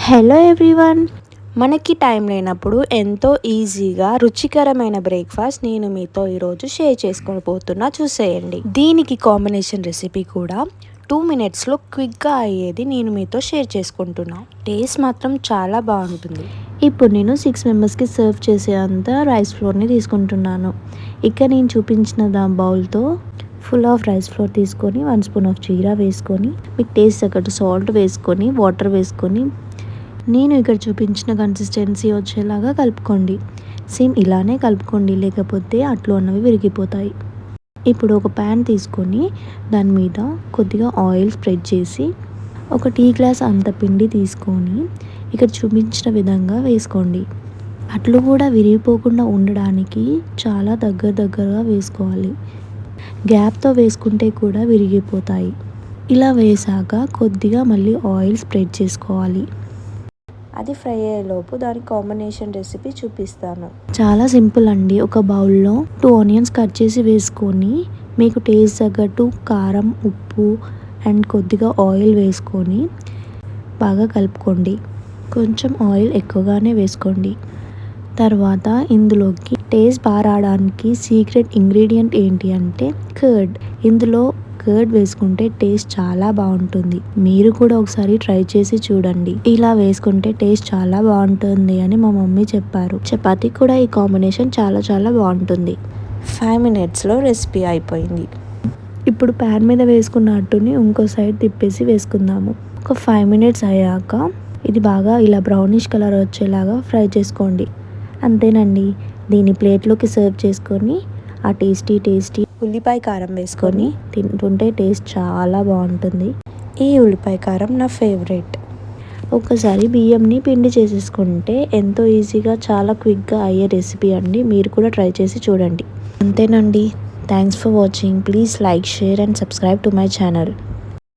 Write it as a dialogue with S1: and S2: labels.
S1: Hello everyone, మనకి time లేనప్పుడు ఎంతో ఈజీగా రుచికరమైన బ్రేక్ఫాస్ట్ నేను మీతో ఈరోజు షేర్ చేసుకొని పోతున్నా. చూసేయండి. దీనికి కాంబినేషన్ రెసిపీ కూడా 2 మినిట్స్లో క్విక్గా అయ్యేది నేను మీతో షేర్ చేసుకుంటున్నా. టేస్ట్ మాత్రం చాలా బాగుంటుంది. ఇప్పుడు నేను 6 మెంబర్స్కి సర్వ్ చేసే అంత రైస్ ఫ్లోర్ని తీసుకుంటున్నాను. ఇక నేను చూపించిన బౌల్తో ఫుల్ ఆఫ్ రైస్ ఫ్లోర్ తీసుకొని 1 స్పూన్ ఆఫ్ జీరా వేసుకొని, మీకు టేస్ట్ తగ్గట్టు సాల్ట్ వేసుకొని, వాటర్ వేసుకొని, నేను ఇక్కడ చూపించిన కన్సిస్టెన్సీ వచ్చేలాగా కలుపుకోండి. సేమ్ ఇలానే కలుపుకోండి, లేకపోతే అట్లు అన్నవి విరిగిపోతాయి. ఇప్పుడు ఒక ప్యాన్ తీసుకొని దాని మీద కొద్దిగా ఆయిల్ స్ప్రెడ్ చేసి ఒక టీ గ్లాస్ అంత పిండి తీసుకొని ఇక్కడ చూపించిన విధంగా వేసుకోండి. అట్లు కూడా విరిగిపోకుండా ఉండడానికి చాలా దగ్గరగా వేసుకోవాలి. గ్యాప్తో వేసుకుంటే కూడా విరిగిపోతాయి. ఇలా వేసాక కొద్దిగా మళ్ళీ ఆయిల్ స్ప్రెడ్ చేసుకోవాలి. అది ఫ్రై అయ్యేలోపు దాని కాంబినేషన్ రెసిపీ చూపిస్తాను. చాలా సింపుల్ అండి. ఒక బౌల్లో 2 ఆనియన్స్ కట్ చేసి వేసుకొని, మీకు టేస్ట్ తగ్గట్టు కారం, ఉప్పు అండ్ కొద్దిగా ఆయిల్ వేసుకొని బాగా కలుపుకోండి. కొంచెం ఆయిల్ ఎక్కువగానే వేసుకోండి. తర్వాత ఇందులోకి టేస్ట్ బాగా రావడానికి సీక్రెట్ ఇంగ్రీడియంట్ ఏంటి అంటే కర్డ్. ఇందులో కర్డ్ వేసుకుంటే టేస్ట్ చాలా బాగుంటుంది. మీరు కూడా ఒకసారి ట్రై చేసి చూడండి. ఇలా వేసుకుంటే టేస్ట్ చాలా బాగుంటుంది అని మా మమ్మీ చెప్పారు. చపాతీ కూడా ఈ కాంబినేషన్ చాలా బాగుంటుంది. 5 మినిట్స్లో రెసిపీ అయిపోయింది. ఇప్పుడు ప్యాన్ మీద వేసుకున్న అట్టుని ఇంకో సైడ్ తిప్పేసి వేసుకుందాము. ఒక 5 మినిట్స్ అయ్యాక ఇది బాగా ఇలా బ్రౌనిష్ కలర్ వచ్చేలాగా ఫ్రై చేసుకోండి. అంతేనండి. దీన్ని ప్లేట్లోకి సర్వ్ చేసుకొని ఆ టేస్టీ ఉల్లిపాయ కారం వేసుకొని తింటుంటే టేస్ట్ చాలా బాగుంటుంది. ఈ ఉల్లిపాయ కారం నా ఫేవరెట్. ఒకసారి బియ్యంని పిండి చేసేసుకుంటే ఎంతో ఈజీగా చాలా క్విక్గా అయ్యే రెసిపీ అండి. మీరు కూడా ట్రై చేసి చూడండి. అంతేనండి. Thanks for watching. Please like, share and subscribe to my channel.